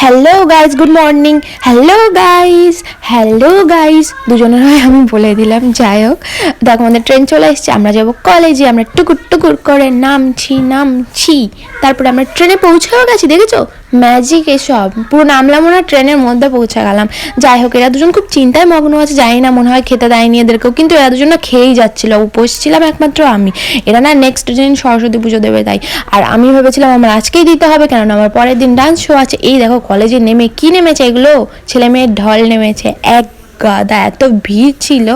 Hello guys, good morning. Hello guys দুজনের হয় আমি বলে দিলাম। যাই হোক, দেখো আমাদের ট্রেন চলে এসছে, আমরা যাবো কলেজে। আমরা টুকুর টুকুর করে নামছি। তারপরে আমরা ট্রেনে পৌঁছেও গেছি, দেখেছো? ম্যাজিক এসব। পুরো নামলাম না, ট্রেনের মধ্যে পৌঁছে গেলাম। যাই হোক, এরা দুজন খুব চিন্তায় মগ্ন আছে, জানি না, মনে হয় খেতে দেয়নি এদেরকেও, কিন্তু এরা দুজন না খেয়েই যাচ্ছিল। উপোস ছিলাম একমাত্র আমি। এরা না নেক্সট দিন সরস্বতী পুজো দেবে তাই। আর আমি ভেবেছিলাম আমার আজকেই দিতে হবে, কেননা আমার পরের দিন ডান্স শো আছে। এই দেখো কলেজে নেমে কি নেমেছে, এগুলো ছেলে মেয়ের ঢল নেমেছে এক গাদা। এত ভিড় ছিল,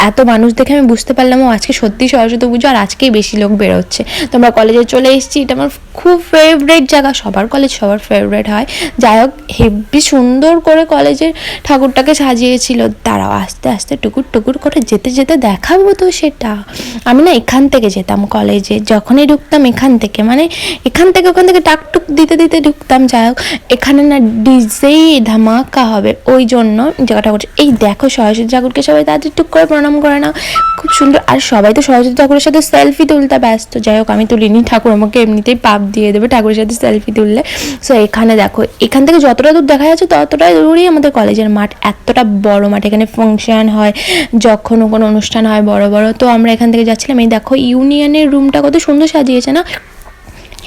এত মানুষ দেখে আমি বুঝতে পারলাম আজকে সত্যি সরস্বতী পুজো, আর আজকেই বেশি লোক বেরোচ্ছে। তোমরা কলেজে চলে এসেছি, এটা আমার খুব ফেভারিট জায়গা। সবার কলেজ সবার ফেভারিট হয়। যাই হোক, হেভি সুন্দর করে কলেজের ঠাকুরটাকে সাজিয়েছিল। তারাও আস্তে আস্তে টুকুর টুকুর করে যেতে যেতে দেখাবো তো সেটা। আমি না এখান থেকে যেতাম কলেজে, যখনই ঢুকতাম এখান থেকে, মানে এখান থেকে ওখান থেকে টাকটুক দিতে দিতে ঢুকতাম। যাই হোক, এখানে না ডিজেই ধামাকা হবে, ওই জন্য জায়গাটা করছে। এই দেখো সরস্বতী ঠাকুরকে সবাই তাদের টুক করে প্রণাম করে না, খুব সুন্দর। আর সবাই তো সরস্বতী ঠাকুরের সাথে সেলফি তুলতে ব্যস্ত। যাই হোক, আমি তুলিনি, ঠাকুর আমাকে এমনিতেই পাপ দিয়ে দেবে ঠাকুরের সাথে সেলফি তুললে। সো এখানে দেখো, এখান থেকে যতটা দূর দেখা যাচ্ছে ততটাই দূরই আমাদের কলেজের মাঠ। এতটা বড় মাঠ, এখানে ফাংশন হয়, যখন কোনো অনুষ্ঠান হয় বড় বড়। তো আমরা এখান থেকে যাচ্ছিলাম। এই দেখো ইউনিয়নের রুমটা কত সুন্দর সাজিয়েছে না,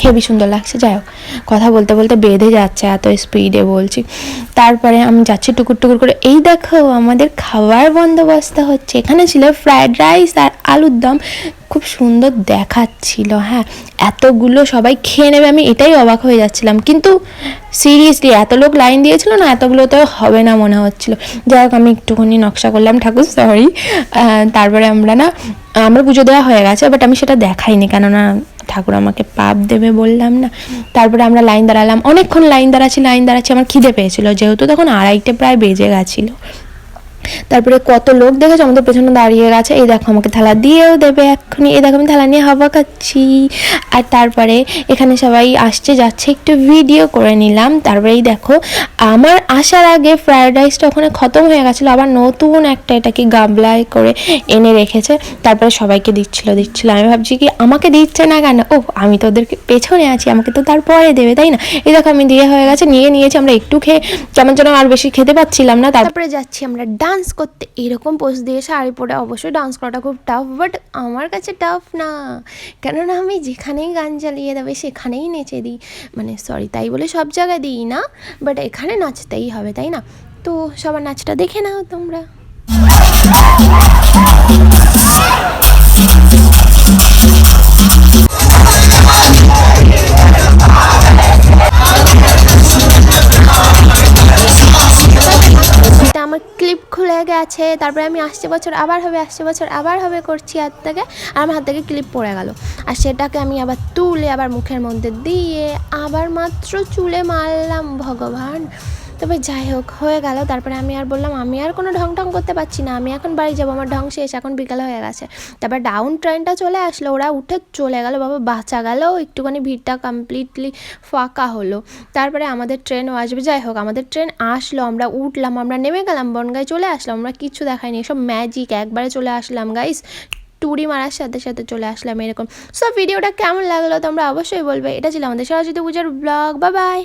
হেবি সুন্দর লাগছে। যাই হোক, কথা বলতে বলতে বেঁধে যাচ্ছে, এত স্পিডে বলছি। তারপরে আমি যাচ্ছি টুকুর টুকুর করে। এই দেখো আমাদের খাবার বন্দোবস্ত হচ্ছে। এখানে ছিল ফ্রায়েড রাইস আর আলুর দম, খুব সুন্দর দেখাচ্ছিল। হ্যাঁ, এতগুলো সবাই খেয়ে নেবে, আমি এটাই অবাক হয়ে যাচ্ছিলাম। কিন্তু সিরিয়াসলি এত লোক লাইন দিয়েছিল না, এতগুলো তো হবে না মনে হচ্ছিল। যাই হোক, আমি একটুখানি নকশা করলাম ঠাকুর, সরি। তারপরে আমরা পুজো দেওয়া হয়ে গেছে, বাট আমি সেটা দেখাইনি, কেননা ঠাকুর আমাকে পাপ দেবে বললাম না। তারপরে আমরা লাইন দাঁড়ালাম, অনেকক্ষণ লাইন দাঁড়াচ্ছি। আমার খিদে পেয়েছিল, যেহেতু তখন 2:30 প্রায় বেজে গেছিলো। তারপরে কত লোক দেখেছো আমাদের পেছনে দাঁড়িয়ে গেছে। এই দেখো আমাকে থালা দিয়েও দেবে এক্ষুনি। এই দেখো আমি থালা নিয়ে হাওয়া খাচ্ছি। আর তারপরে এখানে সবাই আসছে যাচ্ছে, একটু ভিডিও করে নিলাম। তারপরে এই দেখো, আমার আসার আগে ফ্রায়েড রাইসটা ওখানে খতম হয়ে গেছিলো, আবার নতুন একটা এটাকে গামলায় করে এনে রেখেছে। তারপরে সবাইকে দিচ্ছিল। আমি ভাবছি কি আমাকে দিচ্ছে না কেন, ও আমি তো ওদেরকে পেছনে আছি, আমাকে তো তারপরে দেবে, তাই না? এই দেখো আমি দিয়ে হয়ে গেছে, নিয়েছি। আমরা একটু খেয়ে কেমন যেন আর বেশি খেতে পাচ্ছিলাম না। তারপরে যাচ্ছি আমরা ডান্স করতে। এরকম পোজ দিয়ে শাড়ি পরে অবশ্যই ডান্স করাটা খুব টাফ, বাট আমার কাছে টাফ না, কেননা আমি যেখানেই গান চালিয়ে দেবে সেখানেই নেচে দিই। মানে সরি, তাই বলে সব জায়গায় দিই না, বাট এখানে নাচতেই হবে, তাই না? তো সবার নাচটা দেখে নাও তোমরা। আমার ক্লিপ খুলে গেছে। তারপরে আমি আসছে বছর আবার হবে করছি হাত থেকে, আর আমার হাত থেকে ক্লিপ পড়ে গেল। আর সেটাকে আমি আবার তুলে আবার মুখের মধ্যে দিয়ে আবার মাত্র চুলে মারলাম, ভগবান। তবে যাই হোক, হয়ে গেল। তারপরে আমি আর বললাম আমি আর কোনো ঢং করতে পারছি না, আমি এখন বাড়ি যাবো, আমার ঢং শেষ, এখন বিকাল হয়ে গেছে। তারপর ডাউন ট্রেনটা চলে আসলো, ওরা উঠে চলে গেল, বাবা বাঁচা গেল, একটুখানি ভিড়টা কমপ্লিটলি ফাঁকা হলো। তারপরে আমাদের ট্রেনও আসবে। যাই হোক, আমাদের ট্রেন আসলো, আমরা উঠলাম, আমরা নেমে গেলাম, বনগাঁয় চলে আসলাম। আমরা কিচ্ছু দেখাইনি, সব ম্যাজিক, একবারে চলে আসলাম গাইস, টুরি মারার সাথে সাথে চলে আসলাম এরকম। সো ভিডিওটা কেমন লাগলো তোমরা অবশ্যই বলবে। এটা ছিল আমাদের সরস্বতী পূজার ব্লগ। Bye bye.